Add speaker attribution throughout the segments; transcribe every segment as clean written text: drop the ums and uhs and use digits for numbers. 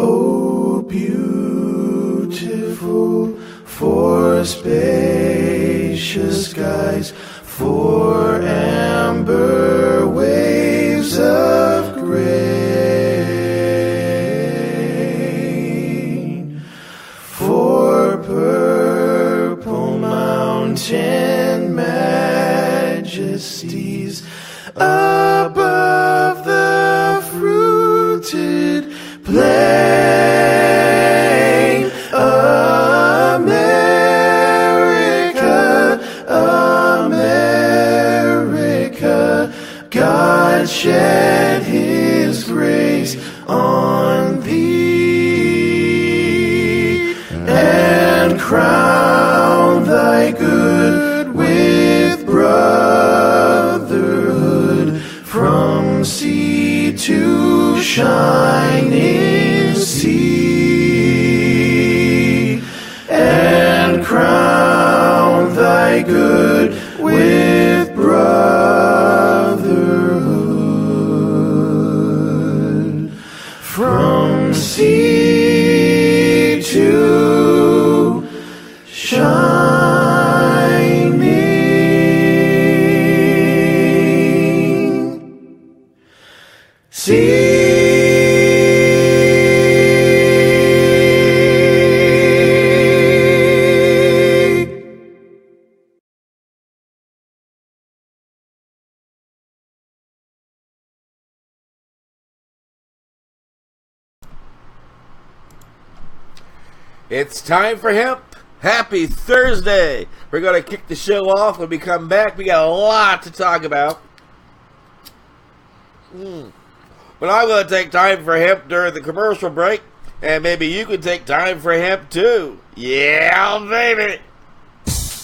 Speaker 1: Oh, beautiful, for spacious skies, for amber waves of grain, for purple mountain majesties above the fruited plain. America, America, God shed his grace on thee and crown thy good with brotherhood from sea to shining sea, and crown thy good with brotherhood from sea to shining sea.
Speaker 2: It's time for Hemp. Happy Thursday. We're going to kick the show off. When we come back, we got a lot to talk about. But I'm going to take time for Hemp during the commercial break. And maybe you can take time for Hemp too. Yeah, baby.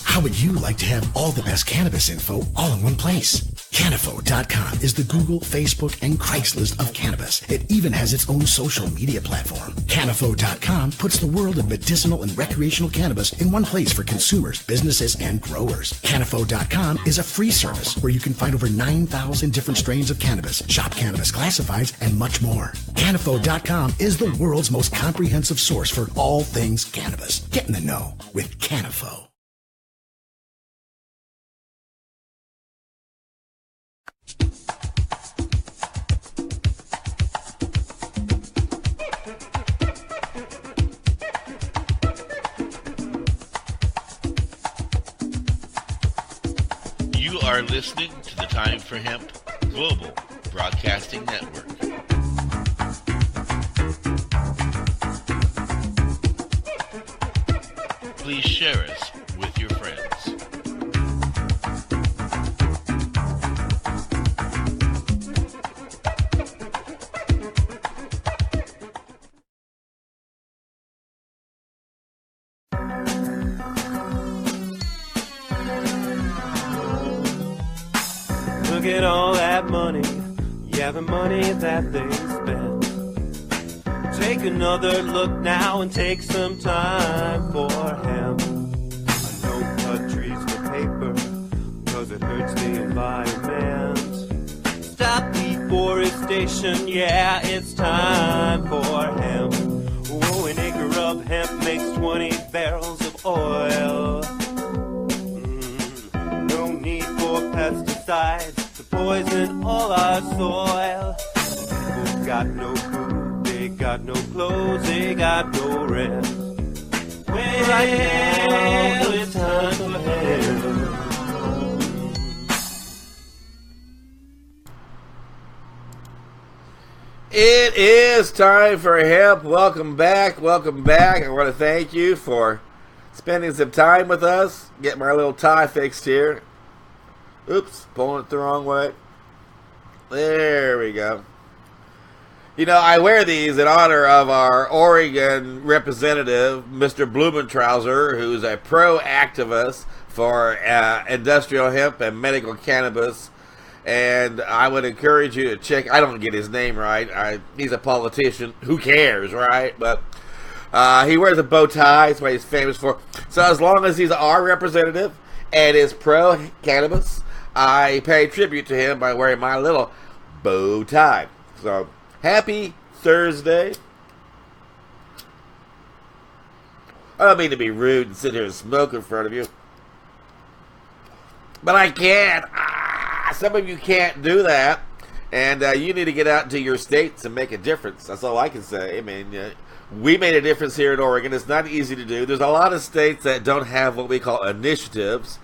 Speaker 3: How would you like to have all the best cannabis info all in one place? Canafo.com is the Google, Facebook, and Craigslist of cannabis. It even has its own social media platform. Canafo.com puts the world of medicinal and recreational cannabis in one place for consumers, businesses, and growers. Canafo.com is a free service where you can find over 9,000 different strains of cannabis, shop cannabis classifieds, and much more. Canafo.com is the world's most comprehensive source for all things cannabis. Get in the know with Canafo.
Speaker 4: You are listening to the Time for Hemp Global Broadcasting Network. Please share us with your friends.
Speaker 5: Look at all that money, yeah, the money that they spent. Take another look now and take some time for hemp. I don't cut trees for paper, cause it hurts the environment. Stop deforestation, yeah, it's time for hemp. Oh, an acre of hemp makes 20 barrels of oil. No need for pesticides to poison all our soil. People got no food, they got no clothes, they got no rest. Well, right now it's time for hemp.
Speaker 2: It is time for Hemp. Welcome back. Welcome back. I want to thank you for spending some time with us. Get my little tie fixed here. Oops, pulling it the wrong way. There we go. You know, I wear these in honor of our Oregon representative, Mr. Blumentrauser, who's a pro-activist for industrial hemp and medical cannabis. And I would encourage you to check. I don't get his name right. He's a politician. Who cares, right? But he wears a bow tie. That's what he's famous for. So as long as he's our representative and is pro-cannabis, I pay tribute to him by wearing my little bow tie. So happy Thursday. I don't mean to be rude and sit here and smoke in front of you, but I can't. Some of you can't do that, and you need to get out into your states and make a difference. That's all I can say. I mean, we made a difference here in Oregon. It's not easy to do. There's a lot of states that don't have what we call initiatives,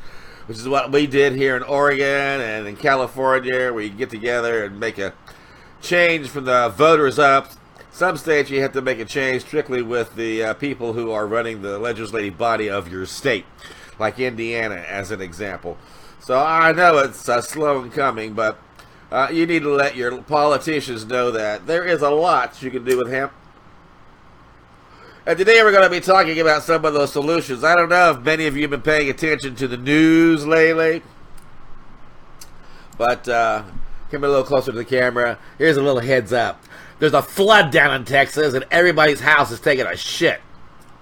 Speaker 2: which is what we did here in Oregon and in California, where you get together and make a change from the voters up. Some states you have to make a change strictly with the people who are running the legislative body of your state, like Indiana as an example. So I know it's slow in coming, but you need to let your politicians know that there is a lot you can do with hemp. And today we're going to be talking about some of those solutions. I don't know if many of you have been paying attention to the news lately, but come a little closer to the camera. Here's a little heads up. There's a flood down in Texas, and everybody's house is taking a shit.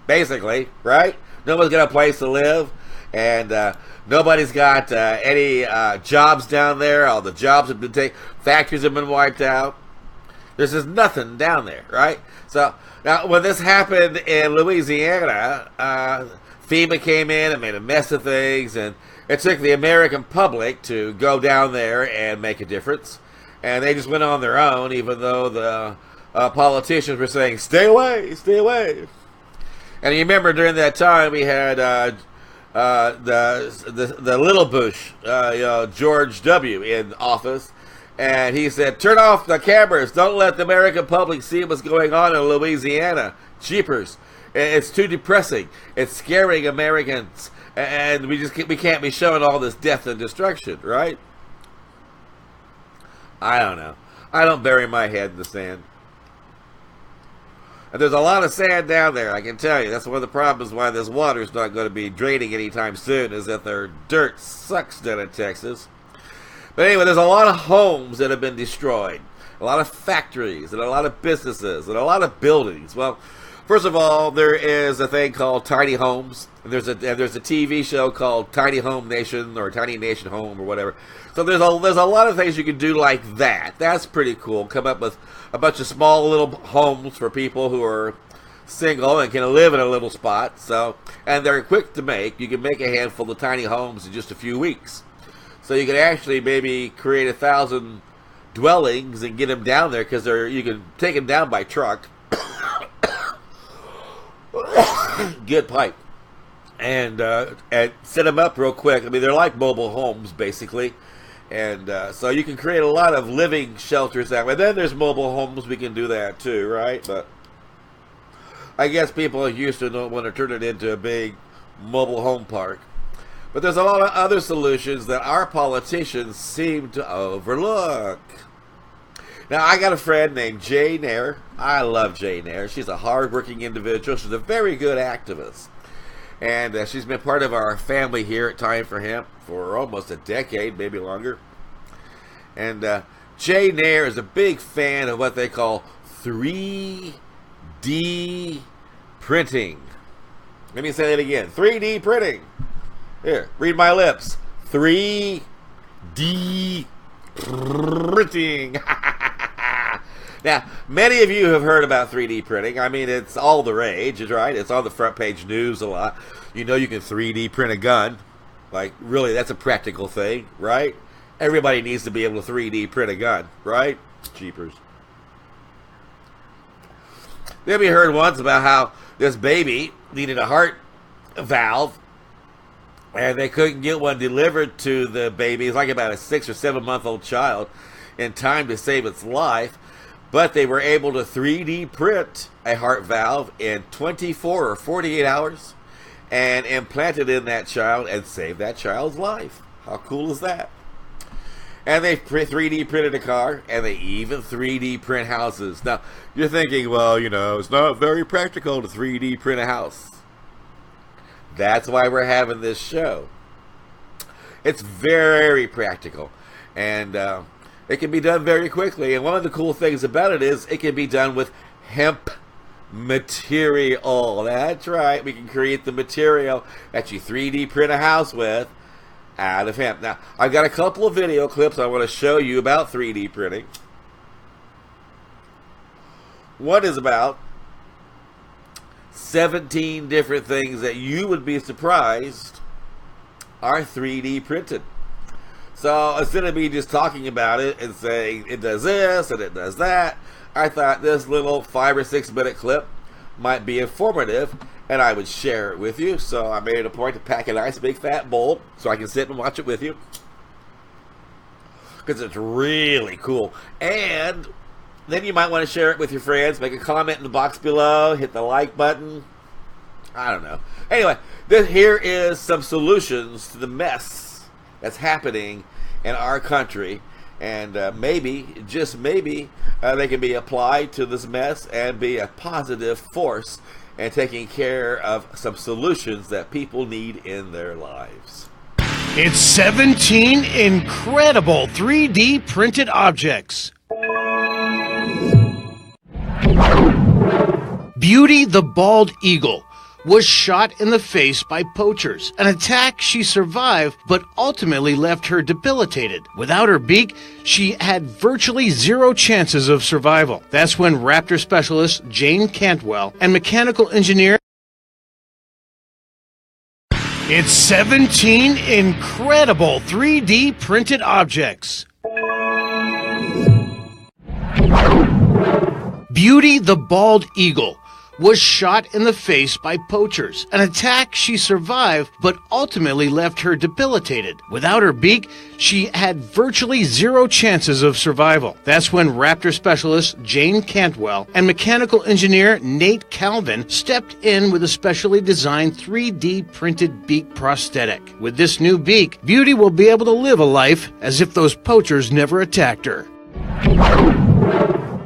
Speaker 2: Basically, right? Nobody's got a place to live, and nobody's got any jobs down there. All the jobs have been taken. Factories have been wiped out. There's just nothing down there, right? So now, when this happened in Louisiana, FEMA came in and made a mess of things, and it took the American public to go down there and make a difference. And they just went on their own, even though the politicians were saying, "Stay away, stay away." And you remember during that time we had the little Bush, George W. in office, and he said, "Turn off the cameras. Don't let the American public see what's going on in Louisiana. Jeepers, it's too depressing. It's scaring Americans, and we can't be showing all this death and destruction, right?" I don't know. I don't bury my head in the sand. And there's a lot of sand down there, I can tell you. That's one of the problems why this water's not going to be draining anytime soon, is that their dirt sucks down in Texas. But anyway, there's a lot of homes that have been destroyed. A lot of factories and a lot of businesses and a lot of buildings. Well, first of all, there is a thing called tiny homes. And there's a TV show called Tiny Home Nation or Tiny Nation Home or whatever. So there's a lot of things you can do like that. That's pretty cool. Come up with a bunch of small little homes for people who are single and can live in a little spot. So, and they're quick to make. You can make a handful of tiny homes in just a few weeks. So you can actually maybe create 1,000 dwellings and get them down there, because you can take them down by truck. Good pipe. And set them up real quick. I mean, they're like mobile homes, basically. And so you can create a lot of living shelters that way. Then there's mobile homes. We can do that too, right? But I guess people in Houston don't want to turn it into a big mobile home park. But there's a lot of other solutions that our politicians seem to overlook. Now, I got a friend named Jay Nair. I love Jay Nair. She's a hardworking individual. She's a very good activist. And she's been part of our family here at Time for Hemp for almost a decade, maybe longer. And Jay Nair is a big fan of what they call 3D printing. Let me say that again. 3D printing. Here, read my lips. 3D printing. Now, many of you have heard about 3D printing. I mean, it's all the rage, right? It's on the front page news a lot. You know you can 3D print a gun. Like, really, that's a practical thing, right? Everybody needs to be able to 3D print a gun, right? Jeepers. Then we heard once about how this baby needed a heart valve, and they couldn't get one delivered to the baby. It's like about a 6 or 7 month old child in time to save its life. But they were able to 3D print a heart valve in 24 or 48 hours and implant it in that child and save that child's life. How cool is that? And they 3D printed a car, and they even 3D print houses. Now, you're thinking, well, it's not very practical to 3D print a house. That's why we're having this show. It's very practical. And it can be done very quickly, and one of the cool things about it is it can be done with hemp material. That's right, we can create the material that you 3D print a house with out of hemp. Now, I've got a couple of video clips I want to show you about 3D printing. One is about 17 different things that you would be surprised are 3D printed. So instead of me just talking about it and saying it does this and it does that, I thought this little 5 or 6 minute clip might be informative and I would share it with you. So I made it a point to pack a nice big fat bowl so I can sit and watch it with you, because it's really cool. And then you might want to share it with your friends, make a comment in the box below, hit the like button. I don't know. Anyway, here is some solutions to the mess that's happening in our country. And maybe, just maybe, they can be applied to this mess and be a positive force in taking care of some solutions that people need in their lives.
Speaker 3: It's 17 incredible 3D printed objects. Beauty the bald eagle was shot in the face by poachers, an attack she survived but ultimately left her debilitated. Without her beak, she had virtually zero chances of survival. That's when raptor specialist Jane Cantwell and mechanical engineer. It's 17 incredible 3D printed objects. Beauty the bald eagle was shot in the face by poachers, an attack she survived but ultimately left her debilitated. Without her beak, she had virtually zero chances of survival. That's when raptor specialist Jane Cantwell and mechanical engineer Nate Calvin stepped in with a specially designed 3D printed beak prosthetic. With this new beak, Beauty will be able to live a life as if those poachers never attacked her.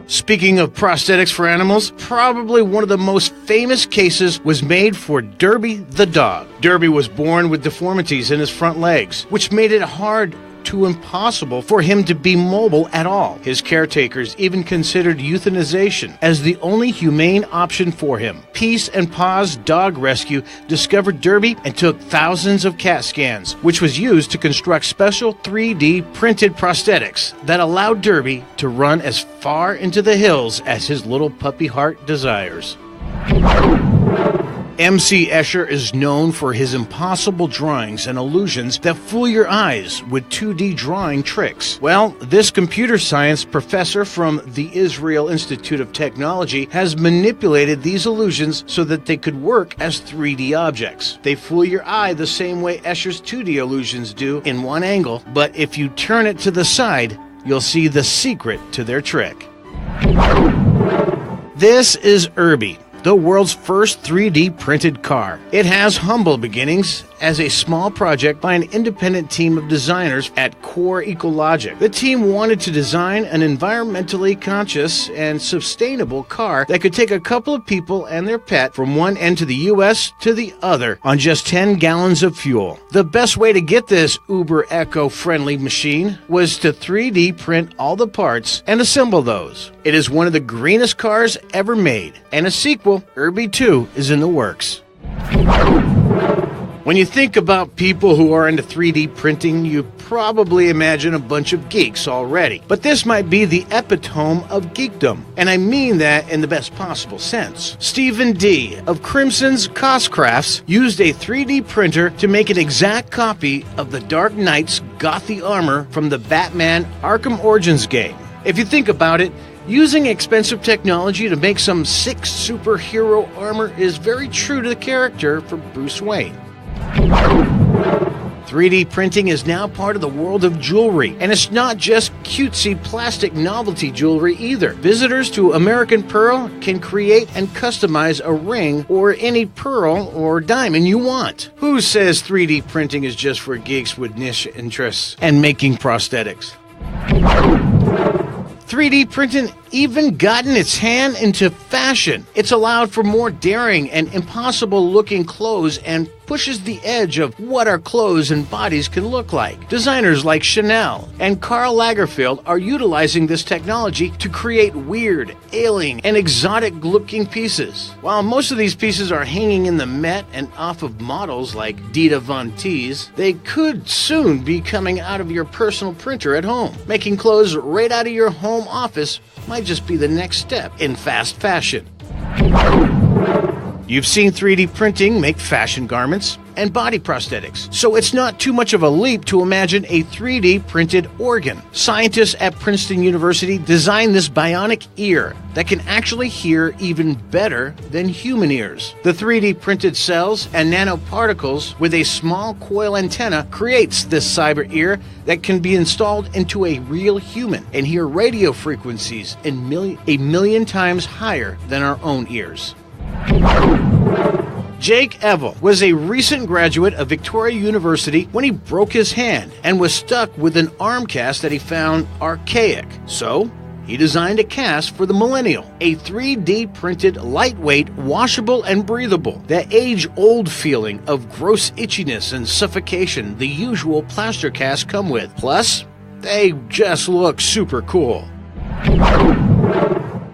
Speaker 3: Speaking of prosthetics for animals, probably one of the most famous cases was made for Derby the dog. Derby was born with deformities in his front legs, which made it hard to impossible for him to be mobile at all. His caretakers even considered euthanization as the only humane option for him. Peace and Paws Dog Rescue discovered Derby and took thousands of CAT scans, which was used to construct special 3D printed prosthetics that allowed Derby to run as far into the hills as his little puppy heart desires. M.C. Escher is known for his impossible drawings and illusions that fool your eyes with 2D drawing tricks. Well, this computer science professor from the Israel Institute of Technology has manipulated these illusions so that they could work as 3D objects. They fool your eye the same way Escher's 2D illusions do in one angle, but if you turn it to the side, you'll see the secret to their trick. This is Irby, the world's first 3D printed car. It has humble beginnings as a small project by an independent team of designers at Core Ecologic. The team wanted to design an environmentally conscious and sustainable car that could take a couple of people and their pet from one end of the US to the other on just 10 gallons of fuel. The best way to get this uber eco-friendly machine was to 3D print all the parts and assemble those. It is one of the greenest cars ever made, and a sequel, Irby 2, is in the works. When you think about people who are into 3D printing, you probably imagine a bunch of geeks already. But this might be the epitome of geekdom, and I mean that in the best possible sense. Stephen D. of Crimson's Cost Crafts used a 3D printer to make an exact copy of the Dark Knight's gothy armor from the Batman Arkham Origins game. If you think about it, using expensive technology to make some sick superhero armor is very true to the character for Bruce Wayne. 3D printing is now part of the world of jewelry, and it's not just cutesy plastic novelty jewelry either. Visitors to American Pearl can create and customize a ring or any pearl or diamond you want. Who says 3D printing is just for geeks with niche interests and making prosthetics? 3D printing even gotten its hand into fashion. It's allowed for more daring and impossible looking clothes and pushes the edge of what our clothes and bodies can look like. Designers like Chanel and Karl Lagerfeld are utilizing this technology to create weird, alien, and exotic looking pieces. While most of these pieces are hanging in the Met and off of models like Dita Von Teese, they could soon be coming out of your personal printer at home. Making clothes right out of your home office might just be the next step in fast fashion.
Speaker 6: You've seen 3D printing make fashion garments and body prosthetics, so it's not too much of a leap to imagine a 3D printed organ. Scientists at Princeton University designed this bionic ear that can actually hear even better than human ears. The 3D printed cells and nanoparticles with a small coil antenna creates this cyber ear that can be installed into a real human and hear radio frequencies a million times higher than our own ears. Jake Evell was a recent graduate of Victoria University when he broke his hand and was stuck with an arm cast that he found archaic. So, he designed a cast for the millennial, a 3D printed, lightweight, washable, and breathable. The age-old feeling of gross itchiness and suffocation the usual plaster casts come with. Plus, they just look super cool.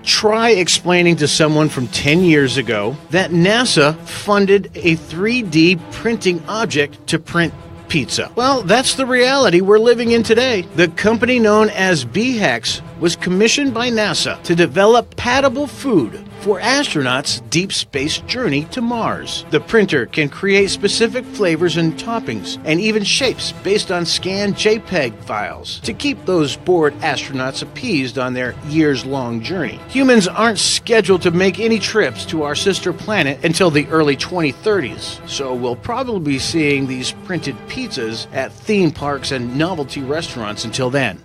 Speaker 6: Try explaining to someone from 10 years ago that NASA funded a 3D printing object to print pizza. Well, that's the reality we're living in today. The company known as BHEX was commissioned by NASA to develop palatable food for astronauts' deep space journey to Mars. The printer can create specific flavors and toppings, and even shapes based on scanned JPEG files to keep those bored astronauts appeased on their years-long journey. Humans aren't scheduled to make any trips to our sister planet until the early 2030s, so we'll probably be seeing these printed pizzas at theme parks and novelty restaurants until then.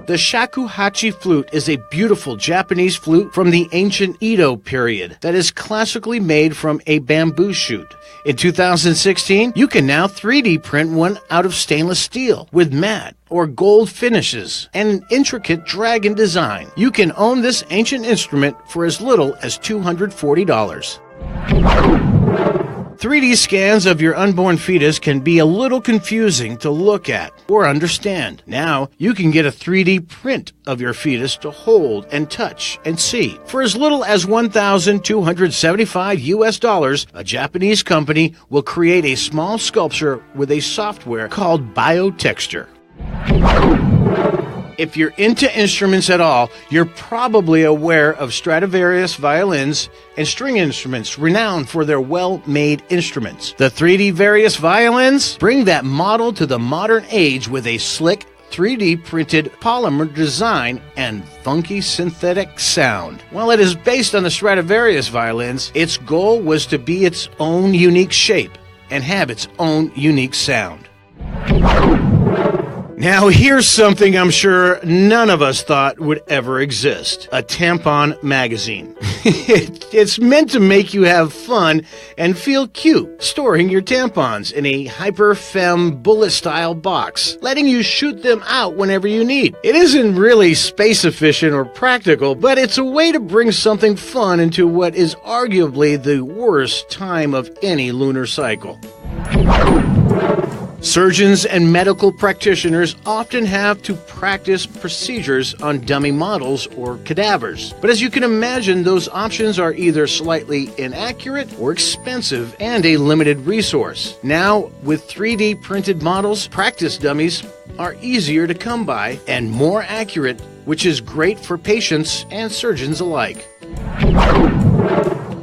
Speaker 6: The shakuhachi flute is a beautiful Japanese flute from the ancient Edo period that is classically made from a bamboo shoot. In 2016, you can now 3D print one out of stainless steel with matte or gold finishes and an intricate dragon design. You can own this ancient instrument for as little as $240. 3D scans of your unborn fetus can be a little confusing to look at or understand. Now, you can get a 3D print of your fetus to hold and touch and see. For as little as $1,275 a Japanese company will create a small sculpture with a software called biotexture. If you're into instruments at all, you're probably aware of Stradivarius violins and string instruments renowned for their well-made instruments. The 3D Various violins bring that model to the modern age with a slick 3D printed polymer design and funky synthetic sound. While it is based on the Stradivarius violins, its goal was to be its own unique shape and have its own unique sound. Now here's something I'm sure none of us thought would ever exist. A tampon magazine. It's meant to make you have fun and feel cute, storing your tampons in a hyper-femme bullet-style box, letting you shoot them out whenever you need. It isn't really space efficient or practical, but it's a way to bring something fun into what is arguably the worst time of any lunar cycle. Surgeons and medical practitioners often have to practice procedures on dummy models or cadavers. But as you can imagine, those options are either slightly inaccurate or expensive and a limited resource. Now, with 3D printed models, practice dummies are easier to come by and more accurate, which is great for patients and surgeons alike.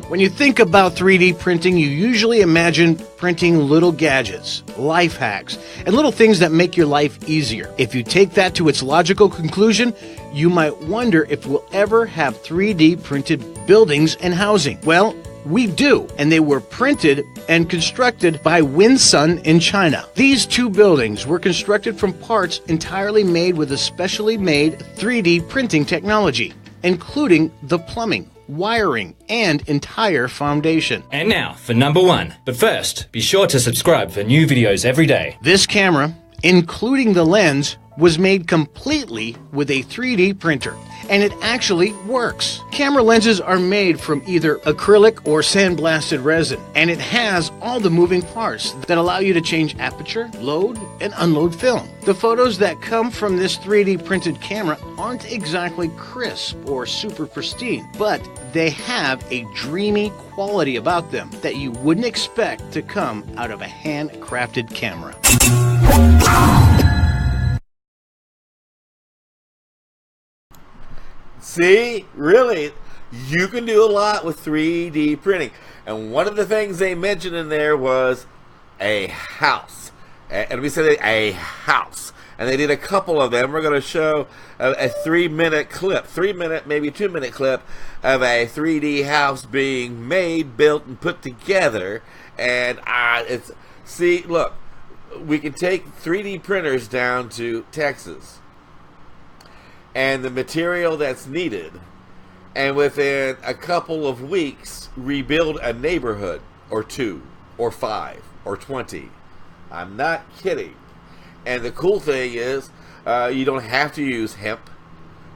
Speaker 6: When you think about 3D printing, you usually imagine printing little gadgets, life hacks, and little things that make your life easier. If you take that to its logical conclusion, you might wonder if we'll ever have 3D printed buildings and housing. Well, we do, and they were printed and constructed by Winsun in China. These two buildings were constructed from parts entirely made with a specially made 3D printing technology, including the plumbing, wiring, and entire foundation.
Speaker 7: And now for number one. But first, be sure to subscribe for new videos every day.
Speaker 6: This camera, including the lens, was made completely with a 3D printer, and it actually works. Camera lenses are made from either acrylic or sandblasted resin, and it has all the moving parts that allow you to change aperture, load, and unload film. The photos that come from this 3D printed camera aren't exactly crisp or super pristine, but they have a dreamy quality about them that you wouldn't expect to come out of a handcrafted camera.
Speaker 2: See? Really? you can do a lot with 3D printing. And one of the things they mentioned in there was a house. And we said a house. And they did a couple of them. We're going to show a 3-minute clip, 3-minute, maybe 2-minute clip of a 3D house being made, built, and put together. And see, look, we can take 3D printers down to Texas and the material that's needed, and within a couple of weeks rebuild a neighborhood or 2 or 5 or 20. I'm not kidding. And the cool thing is you don't have to use hemp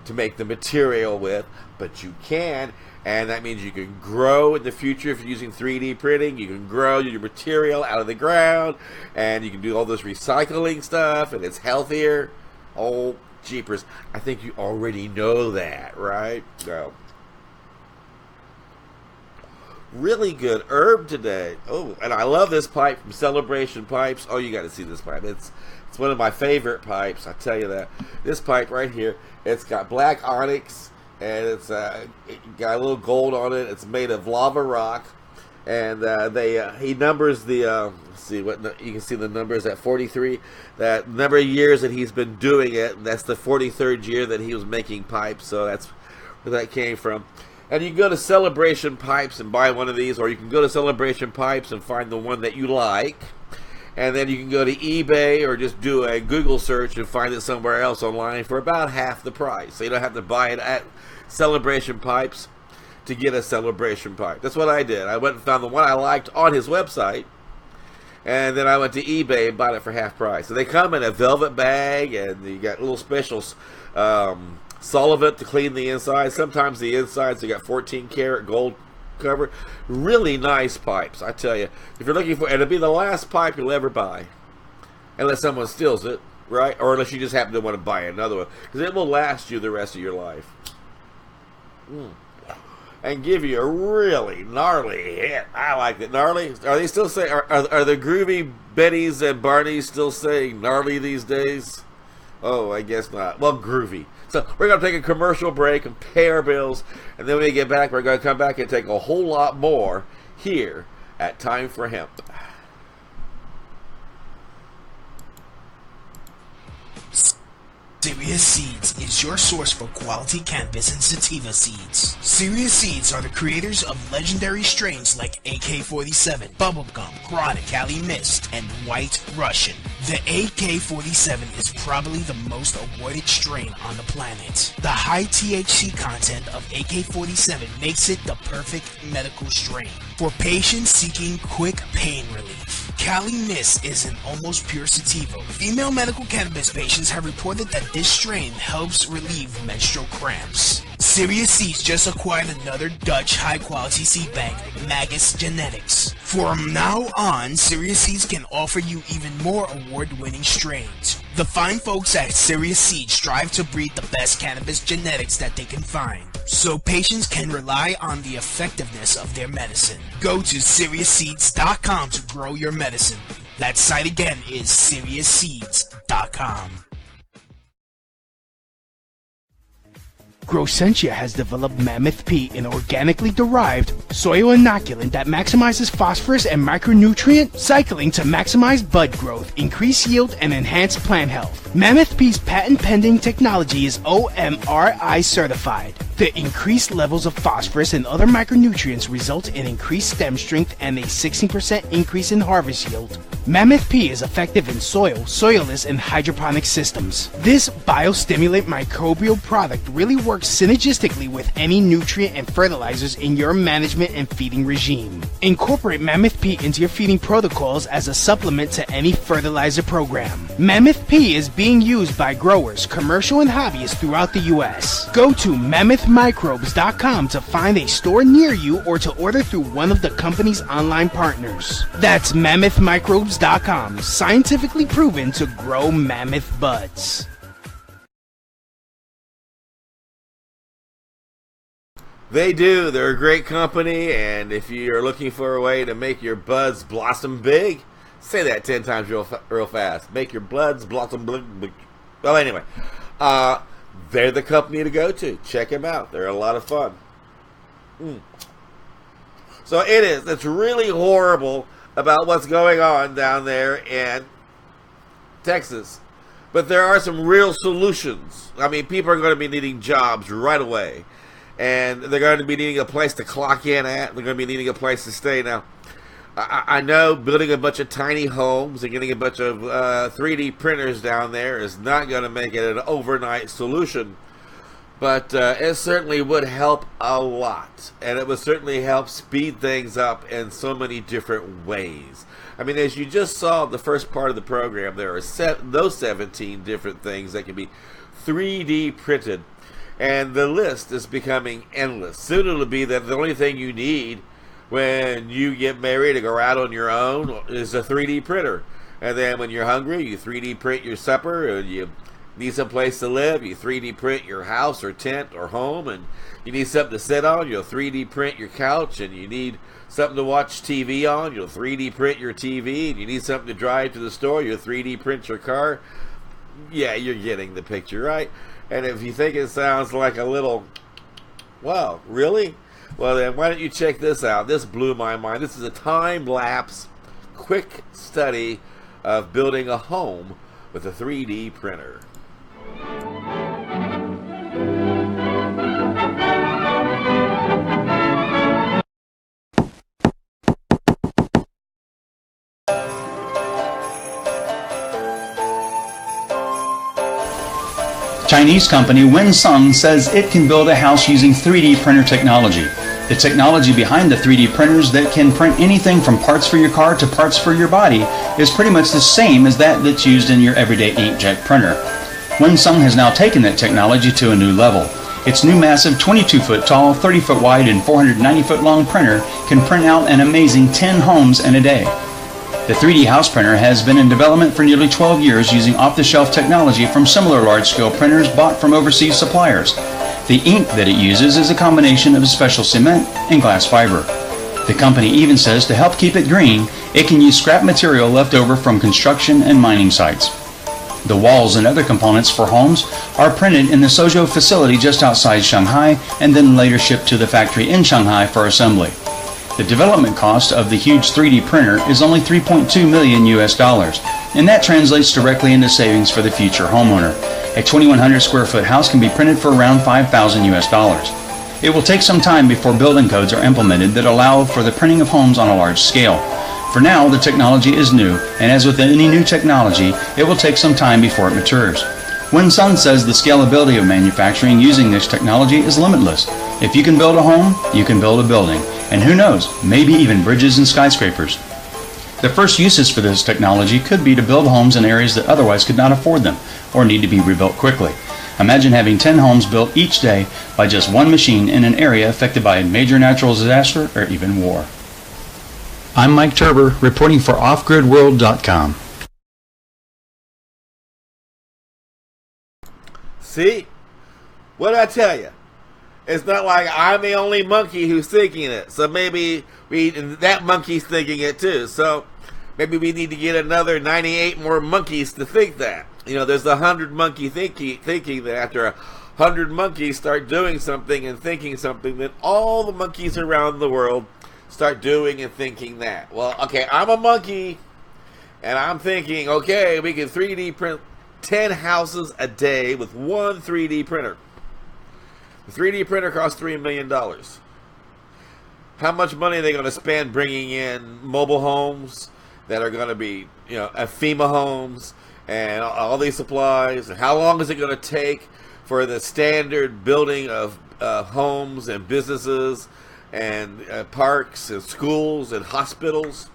Speaker 2: to make the material with, but you can, and that means you can grow in the future. If you're using 3D printing, you can grow your material out of the ground, and you can do all this recycling stuff, and it's healthier. Oh, jeepers. I think you already know that, right? So, really good herb today. Oh, and I love this pipe from Celebration Pipes. Oh, you got to see this pipe. It's one of my favorite pipes, I tell you that. This pipe right here, it's got black onyx, and it got a little gold on it. It's made of lava rock, and he numbers the let's see what you can see the numbers at 43. That number of years that he's been doing it, and that's the 43rd year that he was making pipes. So that's where that came from. And you can go to Celebration Pipes and buy one of these, or you can go to Celebration Pipes and find the one that you like. And then you can go to eBay or just do a Google search and find it somewhere else online for about half the price. So you don't have to buy it at Celebration Pipes to get a Celebration pipe. That's what I did. I went and found the one I liked on his website, and then I went to eBay and bought it for half price. So they come in a velvet bag, and you got little specials, solvent to clean the inside. Sometimes the insides, they got 14 karat gold cover. Really nice pipes, I tell you. If you're looking for, and it'll be the last pipe you'll ever buy, unless someone steals it, right? Or unless you just happen to want to buy another one, because it will last you the rest of your life. And give you a really gnarly hit. I like it. Gnarly? Are they still saying, are the groovy Bettys and Barneys still saying gnarly these days? Oh, I guess not. Well, groovy. So we're going to take a commercial break and pay our bills, and then when we get back, we're going to come back and take a whole lot more here at Time for Hemp.
Speaker 3: Serious Seeds is your source for quality cannabis and sativa seeds. Serious Seeds are the creators of legendary strains like AK-47, Bubblegum, Chronic, Cali Mist, and White Russian. The AK-47 is probably the most awarded strain on the planet. The high THC content of AK-47 makes it the perfect medical strain for patients seeking quick pain relief. Cali Mist is an almost pure sativa. Female medical cannabis patients have reported that this strain helps relieve menstrual cramps. Serious Seeds just acquired another Dutch high-quality seed bank, Magus Genetics. From now on, Serious Seeds can offer you even more award-winning strains. The fine folks at Serious Seeds strive to breed the best cannabis genetics that they can find, so patients can rely on the effectiveness of their medicine. Go to SeriousSeeds.com to grow your medicine. That site again is SeriousSeeds.com. Growsentia has developed Mammoth P, an organically derived soil inoculant that maximizes phosphorus and micronutrient cycling to maximize bud growth, increase yield, and enhance plant health. Mammoth P's patent-pending technology is OMRI certified. The increased levels of phosphorus and other micronutrients result in increased stem strength and a 16% increase in harvest yield. Mammoth P is effective in soil, soilless, and hydroponic systems. This biostimulant microbial product really works synergistically with any nutrient and fertilizers in your management and feeding regime. Incorporate Mammoth P into your feeding protocols as a supplement to any fertilizer program. Mammoth P is being used by growers, commercial and hobbyists throughout the U.S. Go to mammothmicrobes.com to find a store near you or to order through one of the company's online partners. That's mammothmicrobes.com, scientifically proven to grow mammoth buds.
Speaker 2: They do. They're a great company, and if you're looking for a way to make your buds blossom big, say that 10 times real fast. Make your buds blossom big. Well, anyway, they're the company to go to. Check them out. They're a lot of fun. So it is. It's really horrible about what's going on down there in Texas. But there are some real solutions. I mean, people are going to be needing jobs right away. And they're going to be needing a place to clock in at. They're going to be needing a place to stay. Now, I know building a bunch of tiny homes and getting a bunch of 3D printers down there is not going to make it an overnight solution. But it certainly would help a lot. And it would certainly help speed things up in so many different ways. I mean, as you just saw in the first part of the program, there are those 17 different things that can be 3D printed. And the list is becoming endless. Soon it'll be that the only thing you need when you get married or go out on your own is a 3D printer. And then when you're hungry, you 3D print your supper, and you need some place to live, you 3D print your house or tent or home, and you need something to sit on, you'll 3D print your couch, and you need something to watch TV on, you'll 3D print your TV, and you need something to drive to the store, you'll 3D print your car. Yeah, you're getting the picture, right? And if you think it sounds like a little, wow, really? Well, then why don't you check this out? This blew my mind. This is a time-lapse, quick study of building a home with a 3D printer.
Speaker 8: Chinese company Winsung says it can build a house using 3D printer technology. The technology behind the 3D printers that can print anything from parts for your car to parts for your body is pretty much the same as that's used in your everyday inkjet printer. Winsung has now taken that technology to a new level. Its new massive 22-foot tall, 30-foot wide, and 490-foot long printer can print out an amazing 10 homes in a day. The 3D house printer has been in development for nearly 12 years using off-the-shelf technology from similar large-scale printers bought from overseas suppliers. The ink that it uses is a combination of special cement and glass fiber. The company even says to help keep it green, it can use scrap material left over from construction and mining sites. The walls and other components for homes are printed in the Suzhou facility just outside Shanghai and then later shipped to the factory in Shanghai for assembly. The development cost of the huge 3D printer is only $3.2 million, and that translates directly into savings for the future homeowner. A 2,100 square foot house can be printed for around $5,000. It will take some time before building codes are implemented that allow for the printing of homes on a large scale. For now, the technology is new, and as with any new technology, it will take some time before it matures. Winsung says the scalability of manufacturing using this technology is limitless. If you can build a home, you can build a building. And who knows, maybe even bridges and skyscrapers. The first uses for this technology could be to build homes in areas that otherwise could not afford them or need to be rebuilt quickly. Imagine having 10 homes built each day by just one machine in an area affected by a major natural disaster or even war. I'm Mike Turber, reporting for OffGridWorld.com.
Speaker 2: See? What did I tell you? It's not like I'm the only monkey who's thinking it. So maybe that monkey's thinking it too. So maybe we need to get another 98 more monkeys to think that. You know, there's 100 monkey thinking that after 100 monkeys start doing something and thinking something, then all the monkeys around the world start doing and thinking that. Well, okay, I'm a monkey, and I'm thinking, okay, we can 3D print 10 houses a day with one 3D printer. The 3D printer costs $3 million. How much money are they going to spend bringing in mobile homes that are going to be, you know, FEMA homes and all these supplies? And how long is it going to take for the standard building of homes and businesses and parks and schools and hospitals?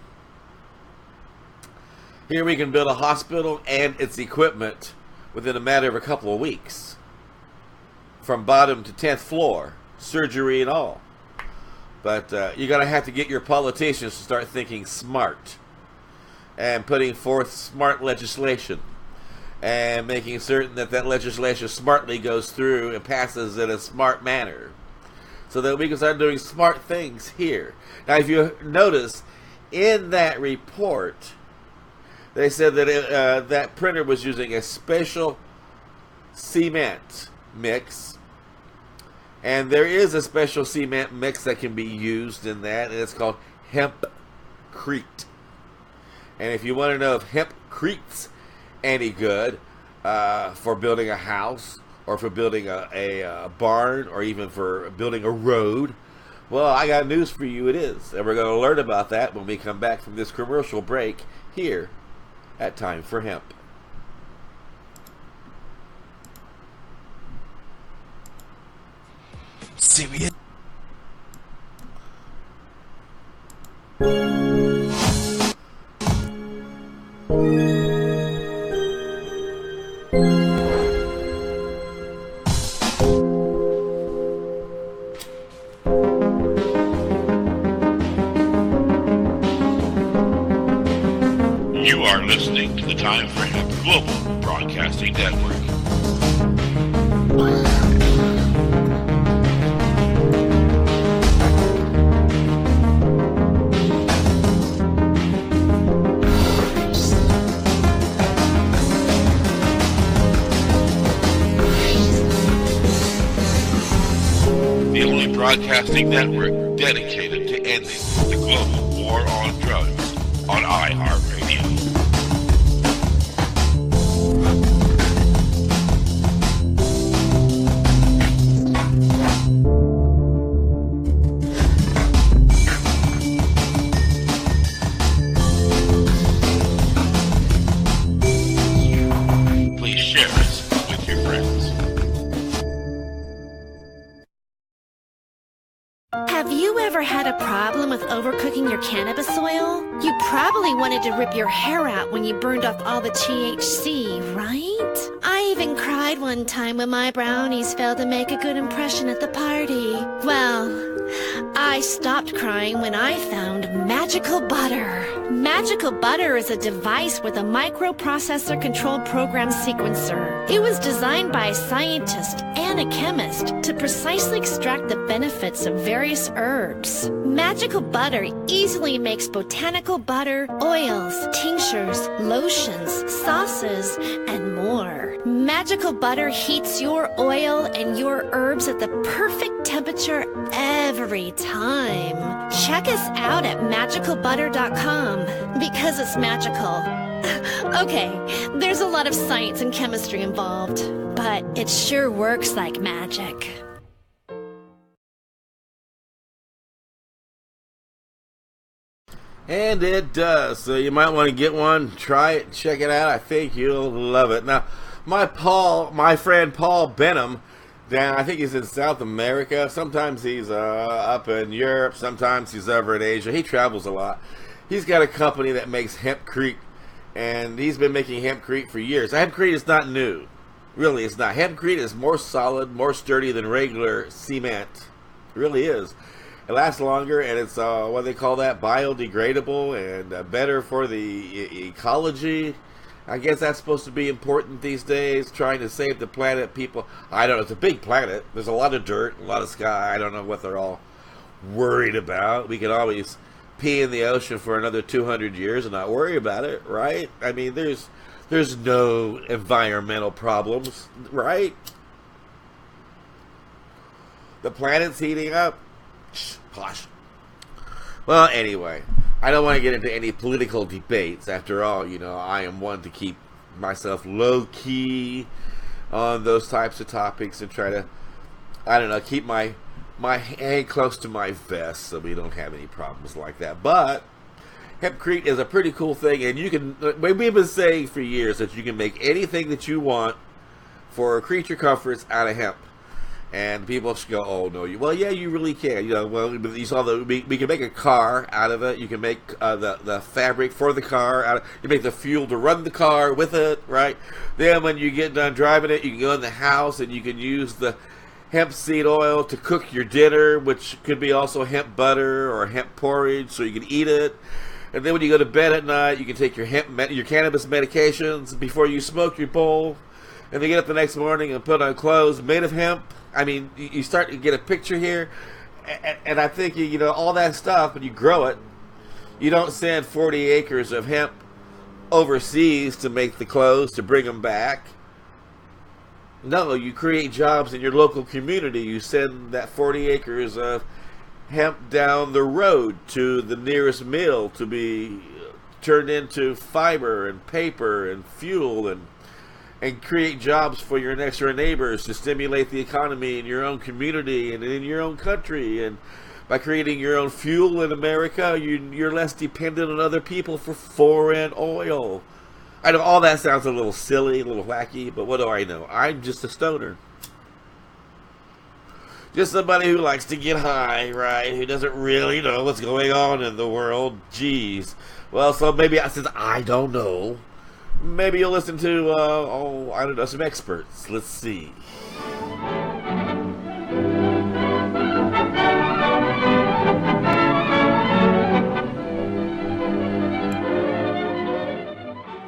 Speaker 2: Here we can build a hospital and its equipment within a matter of a couple of weeks. From bottom to 10th floor, surgery and all. But you're going to have to get your politicians to start thinking smart and putting forth smart legislation and making certain that that legislation smartly goes through and passes in a smart manner so that we can start doing smart things here. Now, if you notice, in that report, they said that that printer was using a special cement mix And there is a special cement mix that can be used in that, and it's called Hempcrete. And if you want to know if Hempcrete's any good for building a house, or for building a barn, or even for building a road, well, I got news for you, it is. And we're going to learn about that when we come back from this commercial break here at Time for Hemp.
Speaker 1: Serious.
Speaker 4: You are listening to the Time for Hemp Global Broadcasting Network. The only broadcasting network dedicated to ending the global war on drugs on iHeartRadio. Please share us with your friends.
Speaker 9: Have you ever had a problem with overcooking your cannabis oil? You probably wanted to rip your hair out when you burned off all the THC, right? I even cried one time when my brownies failed to make a good impression at the party. Well, I stopped crying when I found Magical Butter. Magical Butter is a device with a microprocessor controlled program sequencer. It was designed by a scientist and a chemist to precisely extract the benefits of various herbs. Magical Butter easily makes botanical butter, oils, tinctures, lotions, sauces, and more. Magical Butter heats your oil and your herbs at the perfect temperature every time. Check us out at magicalbutter.com because it's magical. Okay, there's a lot of science and chemistry involved, but it sure works like magic.
Speaker 2: And it does. So you might want to get one, try it, check it out. I think you'll love it. Now, my friend Paul Benham, I think he's in South America. Sometimes he's up in Europe. Sometimes he's over in Asia. He travels a lot. He's got a company that makes Hempcrete, and he's been making Hempcrete for years. Hempcrete is not new. Really, it's not. Hempcrete is more solid, more sturdy than regular cement. It really is. It lasts longer, and it's what they call that, biodegradable, and better for the ecology. I guess that's supposed to be important these days, trying to save the planet. People, I don't know, it's a big planet. There's a lot of dirt, a lot of sky. I don't know what they're all worried about. We can always pee in the ocean for another 200 years and not worry about it, right? I mean, there's no environmental problems, right? The planet's heating up. Gosh. Well, anyway, I don't want to get into any political debates. After all, I am one to keep myself low-key on those types of topics and try to, keep my hand close to my vest so we don't have any problems like that. But Hempcrete is a pretty cool thing, and you can, we've been saying for years that you can make anything that you want for creature comforts out of hemp. And people go, oh no, well, yeah, you really can. Well, you saw we can make a car out of it. You can make the fabric for the car out of it. You make the fuel to run the car with it, right? Then when you get done driving it, you can go in the house and you can use the hemp seed oil to cook your dinner, which could be also hemp butter or hemp porridge, so you can eat it. And then when you go to bed at night, you can take your cannabis medications before you smoke your bowl. And then get up the next morning and put on clothes made of hemp. I mean, you start to get a picture here. And I think, all that stuff, when you grow it, you don't send 40 acres of hemp overseas to make the clothes, to bring them back. No, you create jobs in your local community. You send that 40 acres of hemp down the road to the nearest mill to be turned into fiber and paper and fuel, and create jobs for your next door neighbors to stimulate the economy in your own community and in your own country. And by creating your own fuel in America, you're less dependent on other people for foreign oil. I know all that sounds a little silly, a little wacky, but what do I know? I'm just a stoner. Just somebody who likes to get high, right? Who doesn't really know what's going on in the world. Jeez. Well, so maybe since I don't know, maybe you'll listen to, I don't know, some experts. Let's see.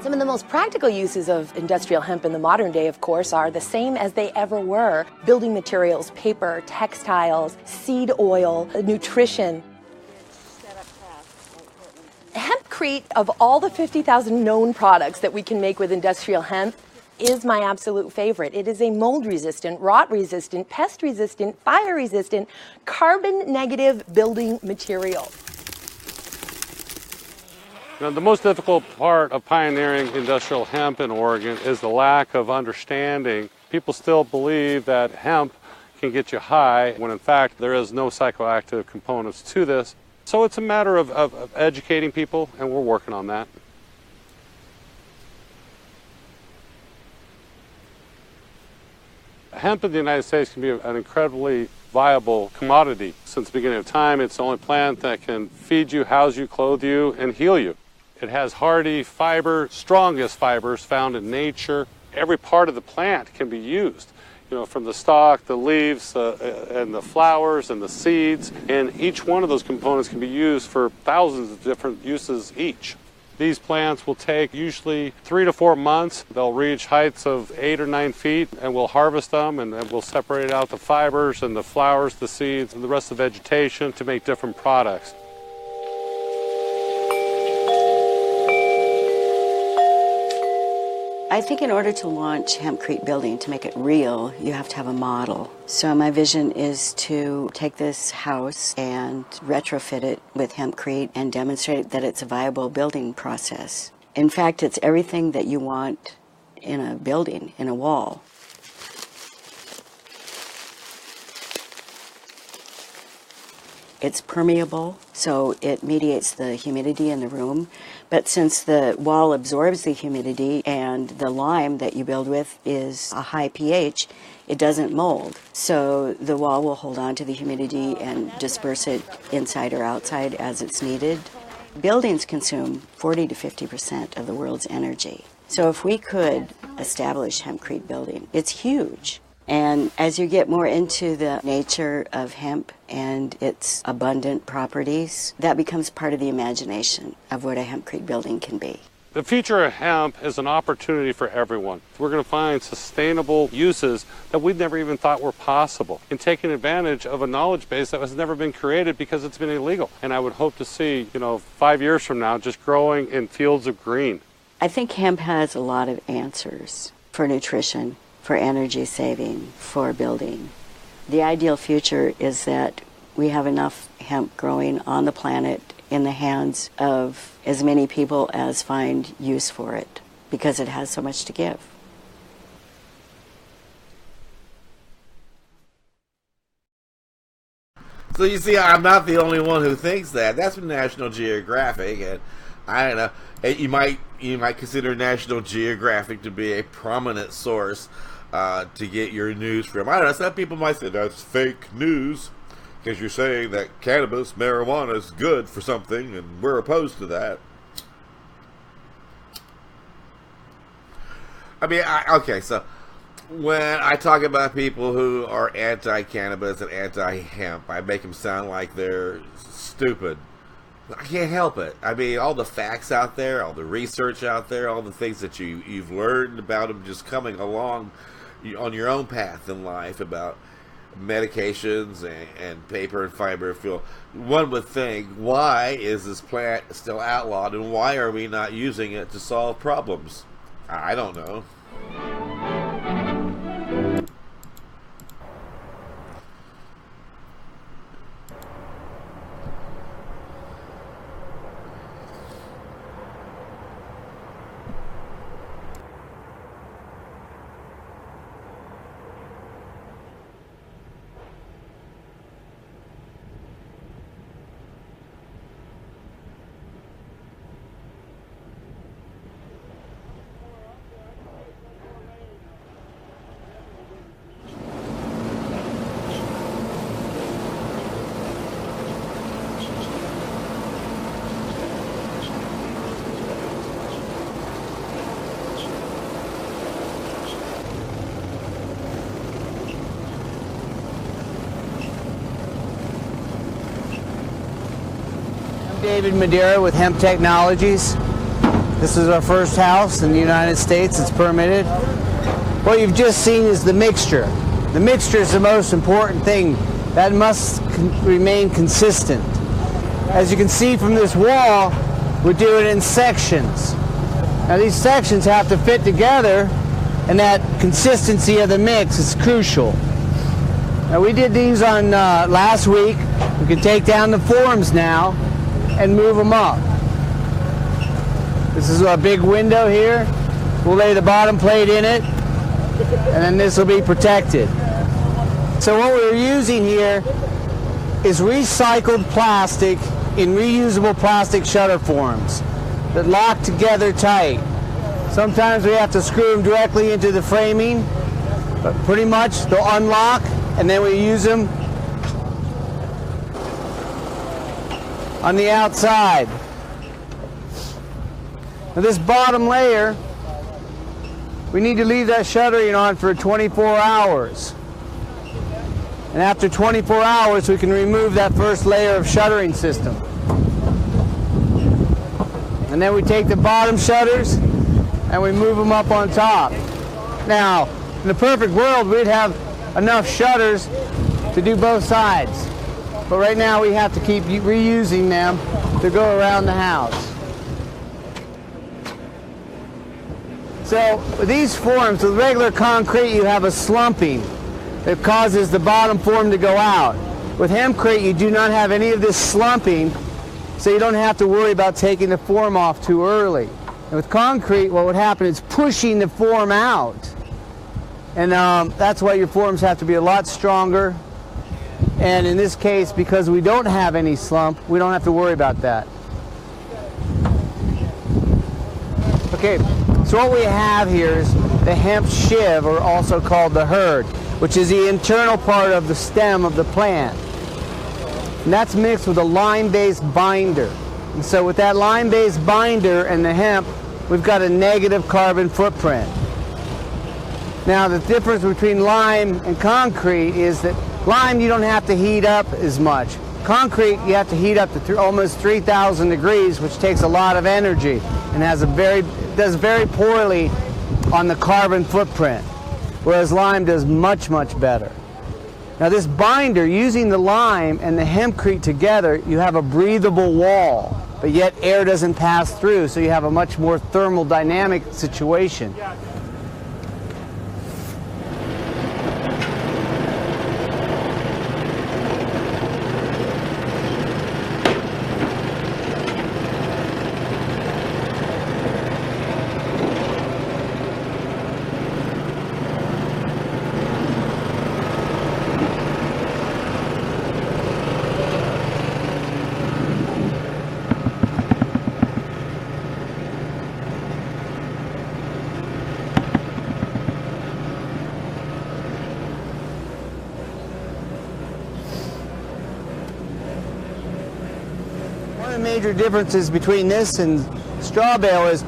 Speaker 10: Some of the most practical uses of industrial hemp in the modern day, of course, are the same as they ever were. Building materials, paper, textiles, seed oil, nutrition. Hempcrete, of all the 50,000 known products that we can make with industrial hemp, is my absolute favorite. It is a mold-resistant, rot-resistant, pest-resistant, fire-resistant, carbon-negative building material.
Speaker 11: Now, the most difficult part of pioneering industrial hemp in Oregon is the lack of understanding. People still believe that hemp can get you high, when in fact there is no psychoactive components to this. So it's a matter of educating people, and we're working on that. Hemp in the United States can be an incredibly viable commodity. Since the beginning of time, it's the only plant that can feed you, house you, clothe you, and heal you. It has hardy fiber, strongest fibers found in nature. Every part of the plant can be used. You know, from the stalk, the leaves, and the flowers, and the seeds. And each one of those components can be used for thousands of different uses each. These plants will take usually 3 to 4 months. They'll reach heights of 8 or 9 feet, and we'll harvest them, and then we'll separate out the fibers and the flowers, the seeds, and the rest of the vegetation to make different products.
Speaker 12: I think in order to launch Hempcrete building, to make it real, you have to have a model. So my vision is to take this house and retrofit it with Hempcrete and demonstrate that it's a viable building process. In fact, it's everything that you want in a building, in a wall. It's permeable, so it mediates the humidity in the room. But since the wall absorbs the humidity and the lime that you build with is a high pH, it doesn't mold. So the wall will hold on to the humidity and disperse it inside or outside as it's needed. Buildings consume 40 to 50% of the world's energy. So if we could establish Hempcrete building, it's huge. And as you get more into the nature of hemp and its abundant properties, that becomes part of the imagination of what a Hempcrete building can be.
Speaker 11: The future of hemp is an opportunity for everyone. We're going to find sustainable uses that we never even thought were possible, and taking advantage of a knowledge base that has never been created because it's been illegal. And I would hope to see, 5 years from now, just growing in fields of green.
Speaker 12: I think hemp has a lot of answers for nutrition, for energy saving, for building. The ideal future is that we have enough hemp growing on the planet in the hands of as many people as find use for it, because it has so much to give.
Speaker 2: So you see, I'm not the only one who thinks that. That's from National Geographic, and I don't know. You might consider National Geographic to be a prominent source to get your news from. I don't know. Some people might say that's fake news because you're saying that cannabis, marijuana is good for something, and we're opposed to that. I mean, okay, so when I talk about people who are anti-cannabis and anti-hemp, I make them sound like they're stupid. I can't help it. I mean, all the facts out there, all the research out there, all the things that you've learned about them just coming along on your own path in life about medications and paper and fiber fuel. One would think, why is this plant still outlawed, and why are we not using it to solve problems? I don't know.
Speaker 13: David Madeira with Hemp Technologies. This is our first house in the United States. It's permitted. What you've just seen is the mixture. The mixture is the most important thing. That must remain consistent. As you can see from this wall, we do it in sections. Now these sections have to fit together, and that consistency of the mix is crucial. Now we did these on last week. We can take down the forms now and move them up. This is our big window here. We'll lay the bottom plate in it, and then this will be protected. So what we're using here is recycled plastic in reusable plastic shutter forms that lock together tight. Sometimes we have to screw them directly into the framing, but pretty much they'll unlock, and then we use them on the outside. Now this bottom layer, we need to leave that shuttering on for 24 hours. And after 24 hours, we can remove that first layer of shuttering system. And then we take the bottom shutters and we move them up on top. Now, in the perfect world, we'd have enough shutters to do both sides. But right now, we have to keep reusing them to go around the house. So, with these forms, with regular concrete, you have a slumping that causes the bottom form to go out. With Hempcrete, you do not have any of this slumping, so you don't have to worry about taking the form off too early. And with concrete, what would happen is pushing the form out. And that's why your forms have to be a lot stronger. And in this case, because we don't have any slump, we don't have to worry about that. Okay, so what we have here is the hemp shiv, or also called the hurd, which is the internal part of the stem of the plant. And that's mixed with a lime-based binder. And so with that lime-based binder and the hemp, we've got a negative carbon footprint. Now the difference between lime and concrete is that lime you don't have to heat up as much. Concrete you have to heat up to almost 3,000 degrees, which takes a lot of energy and does very poorly on the carbon footprint, whereas lime does much, much better. Now this binder, using the lime and the hempcrete together, you have a breathable wall, but yet air doesn't pass through, so you have a much more thermodynamic situation. One of the major differences between this and straw bale is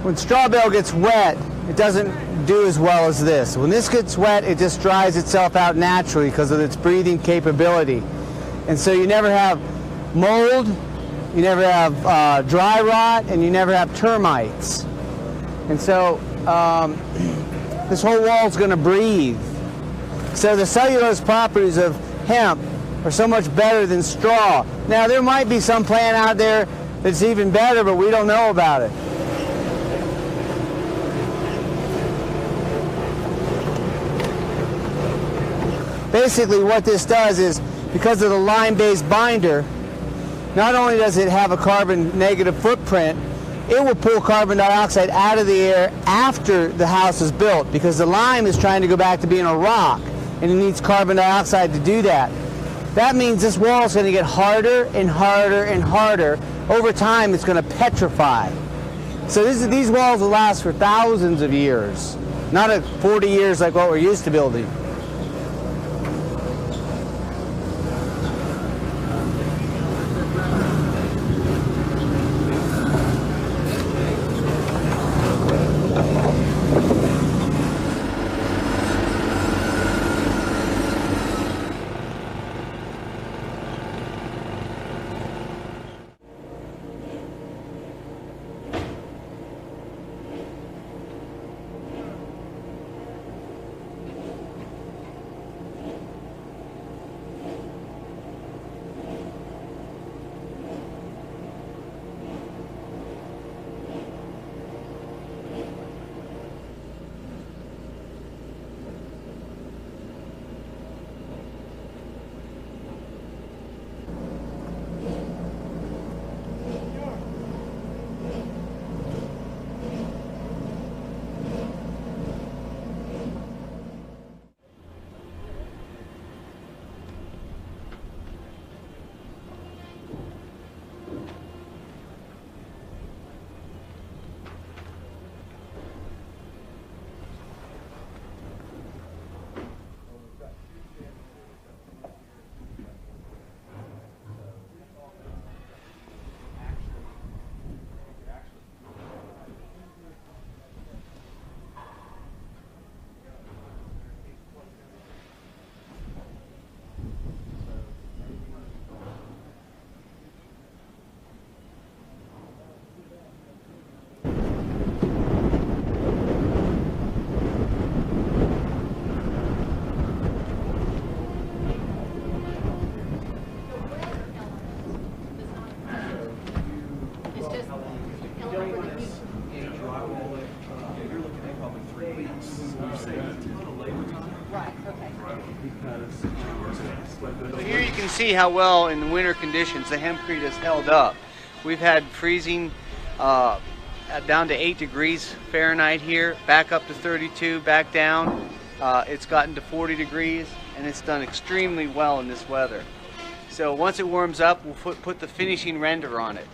Speaker 13: when straw bale gets wet, it doesn't do as well as this. When this gets wet, it just dries itself out naturally because of its breathing capability. And so you never have mold, you never have dry rot, and you never have termites. And so this whole wall is going to breathe. So the cellulose properties of hemp are so much better than straw. Now there might be some plant out there that's even better, but we don't know about it. Basically what this does is, because of the lime-based binder, not only does it have a carbon negative footprint, it will pull carbon dioxide out of the air after the house is built, because the lime is trying to go back to being a rock, and it needs carbon dioxide to do that. That means this wall is going to get harder and harder and harder. Over time, it's going to petrify. So these walls will last for thousands of years, not 40 years like what we're used to building. So here you can see how well in the winter conditions the hempcrete has held up. We've had freezing down to 8 degrees Fahrenheit here, back up to 32, back down. It's gotten to 40 degrees, and it's done extremely well in this weather. So once it warms up, we'll put the finishing render on it.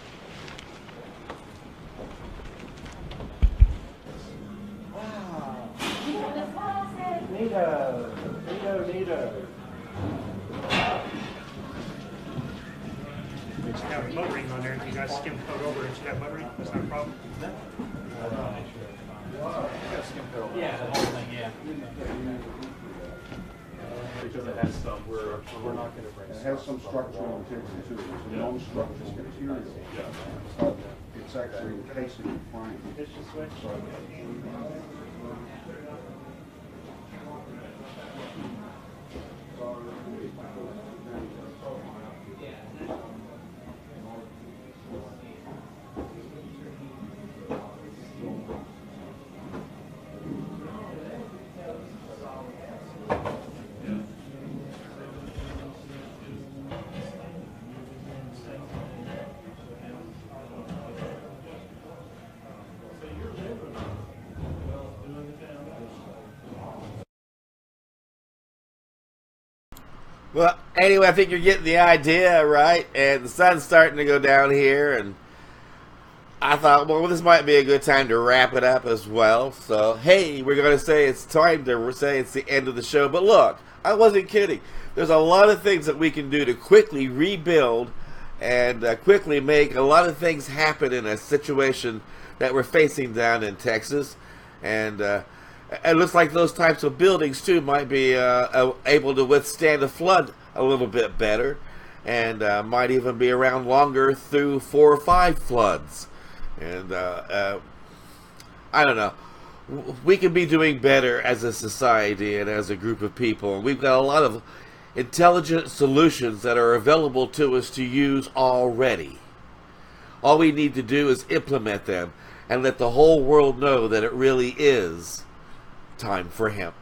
Speaker 14: Wow. Neato. Neato. It should have a mud ring on there. If you guys skim coat over it, should have mud ring. That's not a problem. Yeah, the whole thing, yeah. Because it has some, we're not going to bring it.
Speaker 15: Has some structural integrity too. It's a non-structural material. It's actually encasing the frame.
Speaker 14: It's just switch.
Speaker 2: Well, anyway, I think you're getting the idea, right? And the sun's starting to go down here, and I thought, well, this might be a good time to wrap it up as well. So, hey, we're going to say it's time to say it's the end of the show. But look, I wasn't kidding. There's a lot of things that we can do to quickly rebuild and quickly make a lot of things happen in a situation that we're facing down in Texas. And it looks like those types of buildings, too, might be able to withstand a flood a little bit better, and might even be around longer through 4 or 5 floods. And I don't know. We can be doing better as a society and as a group of people. We've got a lot of intelligent solutions that are available to us to use already. All we need to do is implement them and let the whole world know that it really is time for hemp.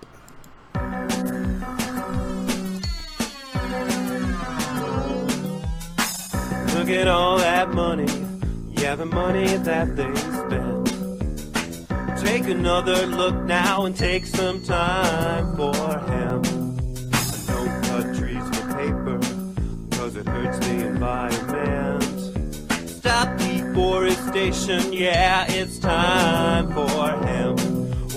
Speaker 5: Look at all that money, yeah, the money that they spend. Take another look now and take some time for hemp. Don't cut trees for paper, cause it hurts the environment. Stop deforestation, yeah, it's time for hemp.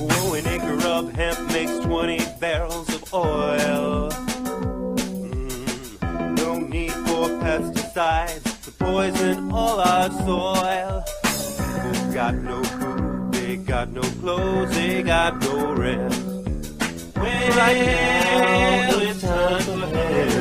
Speaker 5: Oh, an acre of hemp makes 20 barrels of oil. No need for pesticides to poison all our soil. People got no food, they got no clothes, they got no rest. Well, right now it's time for hemp.